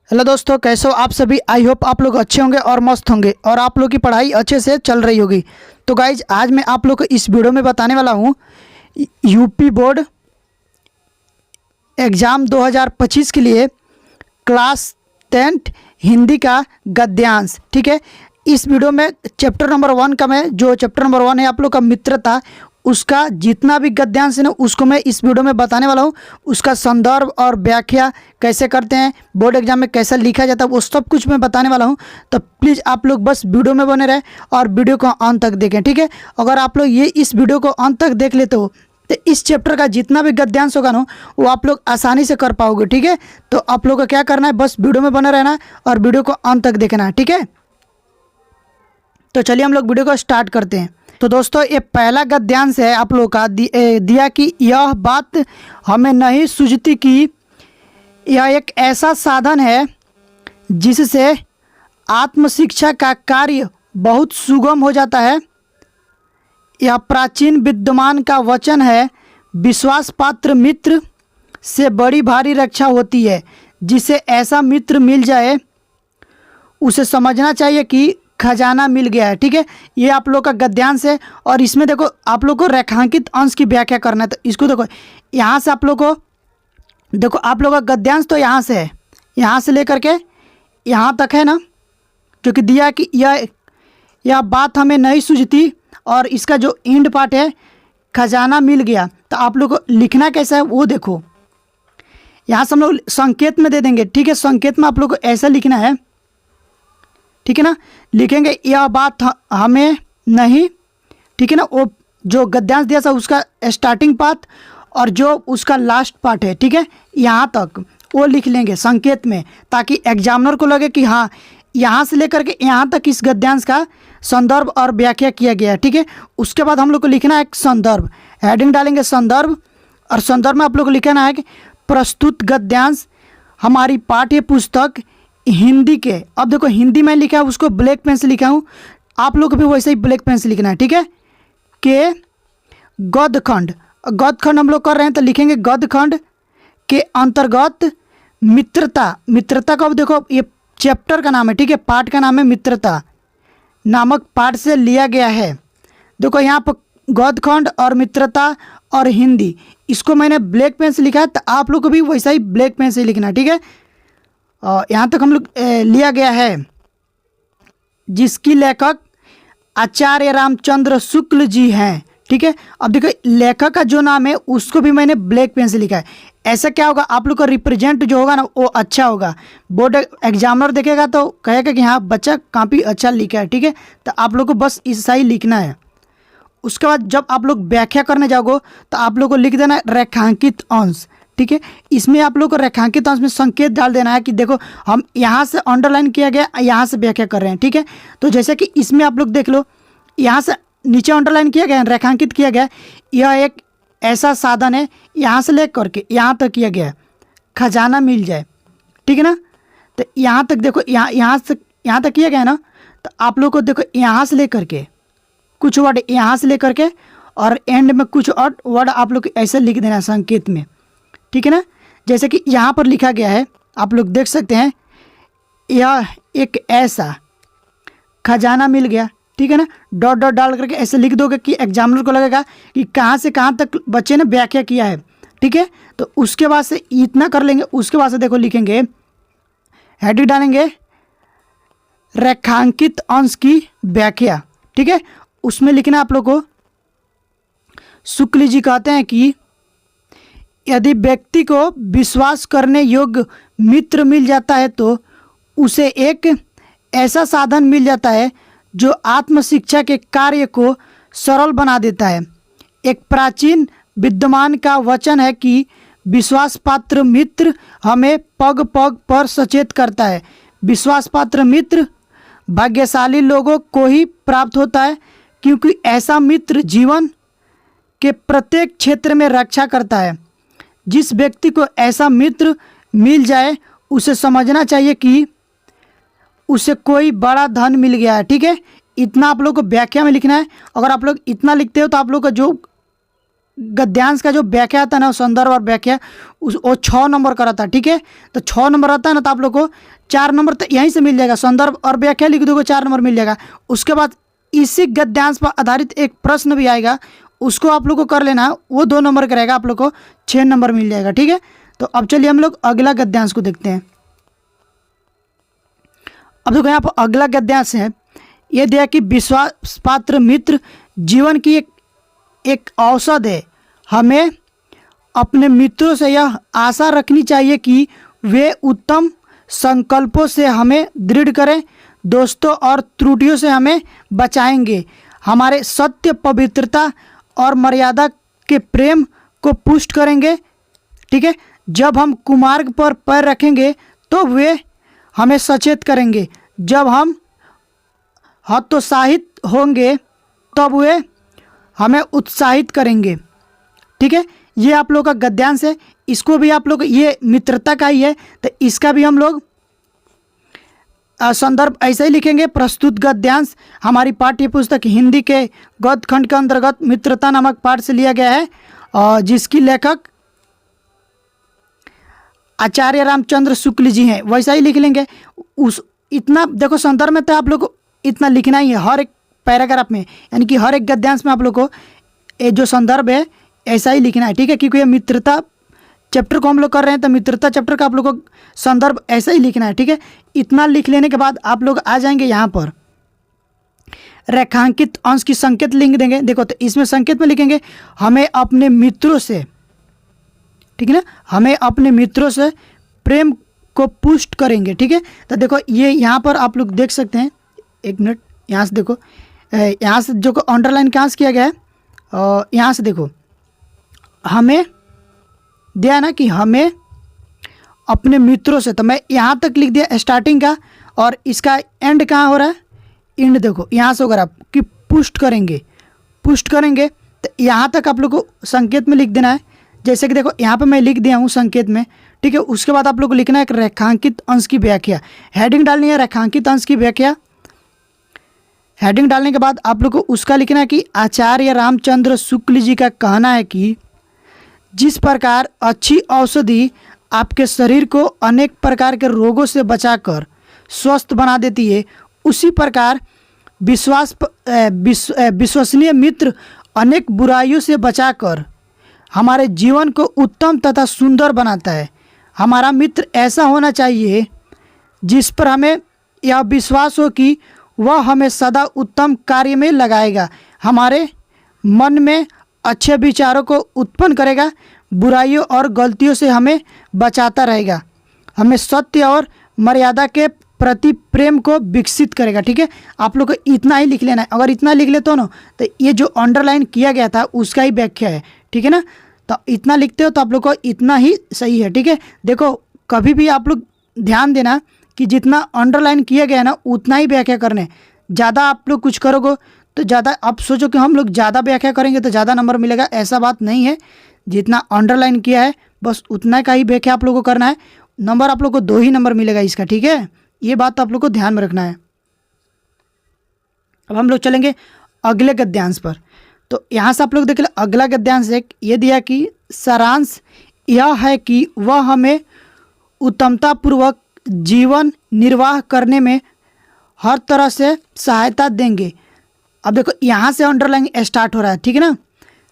Hello दोस्तों, कैसे हो आप सभी। आई होप आप लोग अच्छे होंगे और मस्त होंगे और आप लोग की पढ़ाई अच्छे से चल रही होगी। तो गाइज, आज मैं आप लोग को इस वीडियो में बताने वाला हूँ यूपी बोर्ड एग्ज़ाम 2025 के लिए क्लास 10 हिंदी का गद्यांश। ठीक है, इस वीडियो में चैप्टर नंबर 1 का मैं जो चैप्टर नंबर 1 है आप लोग का मित्रता, उसका जितना भी गद्यांश है ना उसको मैं इस वीडियो में बताने वाला हूँ। उसका संदर्भ और व्याख्या कैसे करते हैं, बोर्ड एग्जाम में कैसा लिखा जाता है, वो सब कुछ मैं बताने वाला हूँ। तो प्लीज़ आप लोग बस वीडियो में बने रहें और वीडियो को अंत तक देखें। ठीक है, अगर आप लोग ये इस वीडियो को अंत तक देख लेते हो तो इस चैप्टर का जितना भी गद्यांश होगा ना वो आप लोग आसानी से कर पाओगे। ठीक है, तो आप लोग को क्या करना है, बस वीडियो में बने रहना है और वीडियो को अंत तक देखना है। ठीक है, तो चलिए हम लोग वीडियो को स्टार्ट करते हैं। तो दोस्तों, ये पहला गद्यांश है आप लोग का दिया कि यह बात हमें नहीं सूझती कि यह एक ऐसा साधन है जिससे आत्मशिक्षा का कार्य बहुत सुगम हो जाता है। यह प्राचीन विद्यमान का वचन है, विश्वास पात्र मित्र से बड़ी भारी रक्षा होती है। जिसे ऐसा मित्र मिल जाए उसे समझना चाहिए कि खजाना मिल गया है। ठीक है, ये आप लोग का गद्यांश है और इसमें देखो आप लोग को रेखांकित अंश की व्याख्या करना है। तो इसको देखो, यहाँ से आप लोग को देखो, आप लोग का गद्यांश तो यहाँ से है, यहाँ से लेकर के यहाँ तक है ना, क्योंकि दिया कि यह बात हमें नहीं सूझती और इसका जो एंड पार्ट है खजाना मिल गया। तो आप लोग को लिखना कैसा है वो देखो, यहाँ से हम लोग संकेत में दे देंगे। ठीक है, संकेत में आप लोग को ऐसा लिखना है। ठीक है ना, लिखेंगे यह बात हमें नहीं, ठीक है ना, वो जो गद्यांश दिया था उसका स्टार्टिंग पार्ट और जो उसका लास्ट पार्ट है, ठीक है, यहाँ तक वो लिख लेंगे संकेत में, ताकि एग्जामिनर को लगे कि हाँ यहाँ से लेकर के यहाँ तक इस गद्यांश का संदर्भ और व्याख्या किया गया है। ठीक है, उसके बाद हम लोग को लिखना है एक संदर्भ, हेडिंग डालेंगे संदर्भ, और संदर्भ में आप लोग को लिखना है कि प्रस्तुत गद्यांश हमारी पाठ्य पुस्तक हिंदी के, अब देखो हिंदी में लिखा है उसको ब्लैक पेन से लिखा हूँ, आप लोग को भी वैसे ही ब्लैक पेन से लिखना है। ठीक है, के गद्यखंड, गद्यखंड हम लोग कर रहे हैं तो लिखेंगे गद्यखंड के अंतर्गत मित्रता, मित्रता का अब देखो ये चैप्टर का नाम है। ठीक है, पाठ का नाम है मित्रता नामक पाठ से लिया गया है। देखो यहाँ पर गद्यखंड और मित्रता और हिंदी, इसको मैंने ब्लैक पेन से लिखा है, तो आप लोग को भी वैसा ही ब्लैक पेन से लिखना है। ठीक है, यहाँ तक हम लोग लिया गया है, जिसकी लेखक आचार्य रामचंद्र शुक्ल जी हैं। ठीक है, अब देखो लेखक का जो नाम है उसको भी मैंने ब्लैक पेन से लिखा है। ऐसा क्या होगा, आप लोग का रिप्रेजेंट जो होगा ना वो अच्छा होगा, बोर्ड एग्जामिनर देखेगा तो कहेगा कि हाँ बच्चा काफ़ी अच्छा लिखा है। ठीक है, तो आप लोग को बस ऐसा ही लिखना है। उसके बाद जब आप लोग व्याख्या करने जाओगे तो आप लोग को लिख देना रेखांकित अंश। ठीक है, इसमें आप लोग को रेखांकित अंश में संकेत डाल देना है कि देखो हम यहाँ से अंडरलाइन किया गया, यहाँ से व्याख्या कर रहे हैं। ठीक है, तो जैसे कि इसमें आप लोग देख लो, यहाँ से नीचे अंडरलाइन किया गया है, रेखांकित किया गया है, यह एक ऐसा साधन है, यहाँ से ले करके यहाँ तक किया गया है, खजाना मिल जाए। ठीक है ना, तो यहाँ तक देखो, यहाँ से यहाँ तक किया गया है ना, तो आप लोग को देखो यहाँ से ले करके कुछ वर्ड यहाँ से ले करके और एंड में कुछ और वर्ड आप लोग ऐसे लिख देना है संकेत में। ठीक है ना, जैसे कि यहाँ पर लिखा गया है, आप लोग देख सकते हैं, यह एक ऐसा खजाना मिल गया। ठीक है ना, डॉट डॉट डाल करके ऐसे लिख दोगे कि एग्जामिनर को लगेगा कि कहाँ से कहाँ तक बच्चे ने व्याख्या किया है। ठीक है, तो उसके बाद से इतना कर लेंगे, उसके बाद से देखो लिखेंगे, हेडिंग डालेंगे रेखांकित अंश की व्याख्या। ठीक है, उसमें लिखना आप लोग को, शुक्ल जी कहते हैं कि यदि व्यक्ति को विश्वास करने योग्य मित्र मिल जाता है तो उसे एक ऐसा साधन मिल जाता है जो आत्मशिक्षा के कार्य को सरल बना देता है। एक प्राचीन विद्यमान का वचन है कि विश्वास पात्र मित्र हमें पग पग पर सचेत करता है। विश्वास पात्र मित्र भाग्यशाली लोगों को ही प्राप्त होता है, क्योंकि ऐसा मित्र जीवन के प्रत्येक क्षेत्र में रक्षा करता है। जिस व्यक्ति को ऐसा मित्र मिल जाए उसे समझना चाहिए कि उसे कोई बड़ा धन मिल गया है। ठीक है, इतना आप लोग को व्याख्या में लिखना है। अगर आप लोग इतना लिखते हो तो आप लोग का जो गद्यांश का जो व्याख्या आता है ना, संदर्भ और व्याख्या, उस वो 6 नंबर का रहता है। ठीक है, तो 6 नंबर रहता है ना, तो आप लोग को 4 नंबर तो यहीं से मिल जाएगा। संदर्भ और व्याख्या लिख दोगे 4 नंबर मिल जाएगा। उसके बाद इसी गद्यांश पर आधारित एक प्रश्न भी आएगा, उसको आप लोग को कर लेना, वो 2 नंबर का रहेगा, आप लोग को 6 नंबर मिल जाएगा। ठीक है, तो अब चलिए हम लोग अगला गद्यांश को देखते हैं। अब देखो यहाँ पर अगला गद्यांश है, ये दिया कि विश्वास पात्र मित्र जीवन की एक औसत है। हमें अपने मित्रों से यह आशा रखनी चाहिए कि वे उत्तम संकल्पों से हमें दृढ़ करें, दोस्तों और त्रुटियों से हमें बचाएंगे, हमारे सत्य, पवित्रता और मर्यादा के प्रेम को पुष्ट करेंगे। ठीक है, जब हम कुमार्ग पर पैर रखेंगे तो वे हमें सचेत करेंगे, जब हम हतोत्साहित होंगे तब वे हमें उत्साहित करेंगे। ठीक है, ये आप लोग का गद्यांश है। इसको भी आप लोग, ये मित्रता का ही है, तो इसका भी हम लोग संदर्भ ऐसे ही लिखेंगे। प्रस्तुत गद्यांश हमारी पाठ्य पुस्तक हिंदी के गद्य खंड के अंतर्गत मित्रता नामक पाठ से लिया गया है, और जिसकी लेखक आचार्य रामचंद्र शुक्ल जी हैं। वैसा ही लिख लेंगे। उस इतना देखो, संदर्भ में तो आप लोग को इतना लिखना ही है हर एक पैराग्राफ में, यानी कि हर एक गद्यांश में आप लोग को ये जो संदर्भ है ऐसा ही लिखना है। ठीक है, क्योंकि ये मित्रता चैप्टर को हम लोग कर रहे हैं, तो मित्रता चैप्टर का आप लोग को संदर्भ ऐसा ही लिखना है। ठीक है, इतना लिख लेने के बाद आप लोग आ जाएंगे यहाँ पर रेखांकित अंश की संकेत लिख देंगे। देखो, तो इसमें संकेत में लिखेंगे हमें अपने मित्रों से, ठीक है ना, हमें अपने मित्रों से प्रेम को पुष्ट करेंगे। ठीक है, तो देखो ये यहाँ पर आप लोग देख सकते हैं, एक मिनट यहाँ से देखो, यहाँ से जो अंडरलाइन कहाँ से किया गया है, और यहाँ से देखो हमें दिया ना कि हमें अपने मित्रों से, तो मैं यहाँ तक लिख दिया स्टार्टिंग का, और इसका एंड कहाँ हो रहा है, एंड देखो यहाँ से होगा आप कि पुष्ट करेंगे, पुष्ट करेंगे, तो यहाँ तक आप लोग को संकेत में लिख देना है। जैसे कि देखो यहाँ पे मैं लिख दिया हूँ संकेत में। ठीक है, उसके बाद आप लोग को लिखना है रेखांकित अंश की व्याख्या, हेडिंग डालनी है रेखांकित अंश की व्याख्या। हेडिंग डालने के बाद आप लोग को उसका लिखना है कि आचार्य रामचंद्र शुक्ल जी का कहना है कि जिस प्रकार अच्छी औषधि आपके शरीर को अनेक प्रकार के रोगों से बचाकर स्वस्थ बना देती है, उसी प्रकार विश्वसनीय मित्र अनेक बुराइयों से बचाकर हमारे जीवन को उत्तम तथा सुंदर बनाता है। हमारा मित्र ऐसा होना चाहिए जिस पर हमें यह विश्वास हो कि वह हमें सदा उत्तम कार्य में लगाएगा, हमारे मन में अच्छे विचारों को उत्पन्न करेगा, बुराइयों और गलतियों से हमें बचाता रहेगा, हमें सत्य और मर्यादा के प्रति प्रेम को विकसित करेगा। ठीक है, आप लोग को इतना ही लिख लेना है। अगर इतना लिख लेते हो ना, तो ये जो अंडरलाइन किया गया था उसका ही व्याख्या है। ठीक है ना, तो इतना लिखते हो तो आप लोग को इतना ही सही है। ठीक है, देखो कभी भी आप लोग ध्यान देना कि जितना अंडरलाइन किया गया है ना उतना ही व्याख्या करने। ज़्यादा आप लोग कुछ करोगे तो ज़्यादा, आप सोचो कि हम लोग ज़्यादा व्याख्या करेंगे तो ज़्यादा नंबर मिलेगा, ऐसा बात नहीं है। जितना अंडरलाइन किया है बस उतना का ही व्याख्या आप लोग को करना है, नंबर आप लोग को 2 ही नंबर मिलेगा इसका। ठीक है, ये बात तो आप लोग को ध्यान में रखना है। अब हम लोग चलेंगे अगले गद्यांश पर। तो यहाँ से आप लोग देख ले, अगला गद्यांश एक ये दिया कि सारांश यह है कि वह हमें उत्तमतापूर्वक जीवन निर्वाह करने में हर तरह से सहायता देंगे। अब देखो यहाँ से अंडरलाइन स्टार्ट हो रहा है। ठीक है ना,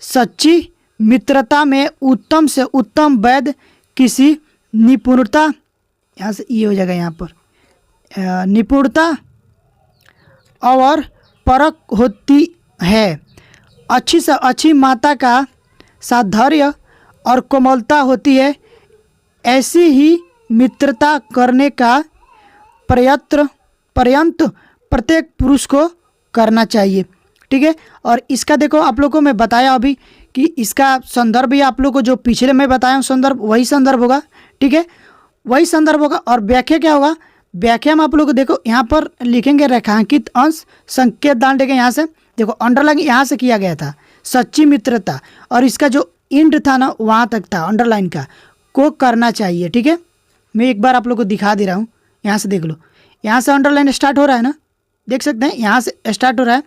सच्ची मित्रता में उत्तम से उत्तम वैध किसी निपुणता, यहाँ से ये हो जाएगा यहाँ पर निपुणता और परख होती है, अच्छी से अच्छी माता का साधैर्य और कोमलता होती है। ऐसी ही मित्रता करने का प्रयत्न प्रत्येक पुरुष को करना चाहिए। ठीक है, और इसका देखो आप लोग को मैं बताया अभी कि इसका संदर्भ भी आप लोग को जो पिछले मैं बताया हूँ संदर्भ वही संदर्भ होगा। ठीक है, वही संदर्भ होगा। और व्याख्या क्या होगा, व्याख्या में आप लोग को देखो यहाँ पर लिखेंगे रेखांकित अंश, संकेत डाल देंगे यहाँ से। देखो अंडरलाइन यहाँ से किया गया था सच्ची मित्रता, और इसका जो इंड था ना वहाँ तक था अंडरलाइन का, को करना चाहिए। ठीक है, मैं एक बार आप लोग को दिखा दे रहा हूँ, यहाँ से देख लो, यहाँ से अंडरलाइन स्टार्ट हो रहा है ना, देख सकते हैं यहाँ से स्टार्ट हो रहा है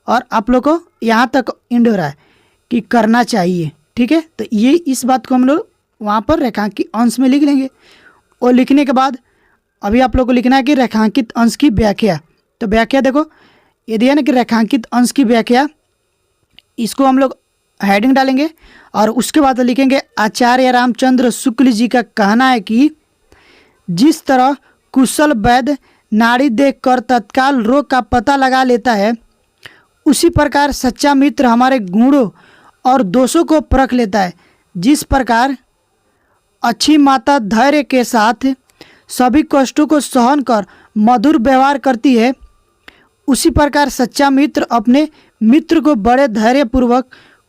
और आप लोग को यहाँ तक इंड हो रहा है कि करना चाहिए। ठीक है, तो ये इस बात को हम लोग वहाँ पर रेखांकित अंश में लिख लेंगे। और लिखने के बाद अभी आप लोग को लिखना है कि रेखांकित अंश की व्याख्या। तो व्याख्या देखो ये दिया ना कि रेखांकित अंश की व्याख्या, इसको हम लोग हेडिंग डालेंगे और उसके बाद लिखेंगे आचार्य रामचंद्र शुक्ल जी का कहना है कि जिस तरह कुशल वैद्य नाड़ी देखकर तत्काल रोग का पता लगा लेता है, उसी प्रकार सच्चा मित्र हमारे गुणों और दोषों को परख लेता है। जिस प्रकार अच्छी माता धैर्य के साथ सभी कष्टों को सहन कर मधुर व्यवहार करती है, उसी प्रकार सच्चा मित्र अपने मित्र को बड़े धैर्यपूर्वक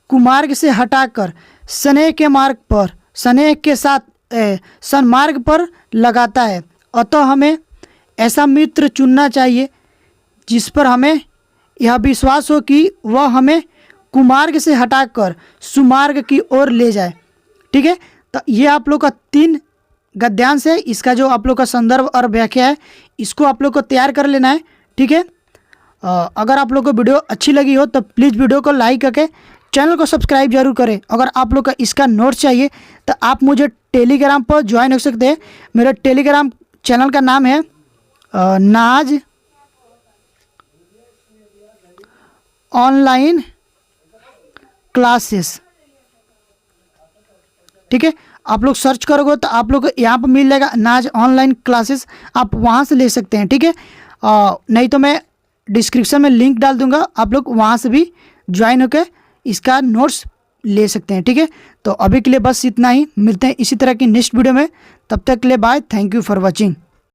कुमार्ग से हटाकर स्नेह के मार्ग पर, स्नेह के साथ सन्मार्ग पर लगाता है। अतः हमें ऐसा मित्र चुनना चाहिए जिस पर हमें यह विश्वास हो कि वह हमें कुमार्ग से हटाकर सुमार्ग की ओर ले जाए। ठीक है, तो ये आप लोग का 3 गद्यांश है। इसका जो आप लोग का संदर्भ और व्याख्या है, इसको आप लोग को तैयार कर लेना है। ठीक है, अगर आप लोग को वीडियो अच्छी लगी हो तो प्लीज़ वीडियो को लाइक करके चैनल को सब्सक्राइब जरूर करें। अगर आप लोग का इसका नोट्स चाहिए तो आप मुझे टेलीग्राम पर ज्वाइन हो सकते हैं। मेरा टेलीग्राम चैनल का नाम है नाज ऑनलाइन क्लासेस। ठीक है, आप लोग सर्च करोगे तो आप लोग को यहाँ पर मिल जाएगा नाज ऑनलाइन क्लासेस, आप वहाँ से ले सकते हैं। ठीक है, नहीं तो मैं डिस्क्रिप्शन में लिंक डाल दूंगा, आप लोग वहाँ से भी ज्वाइन होकर इसका नोट्स ले सकते हैं। ठीक है, तो अभी के लिए बस इतना ही, मिलते हैं इसी तरह की नेक्स्ट वीडियो में। तब तक के लिए bye, thank you for watching.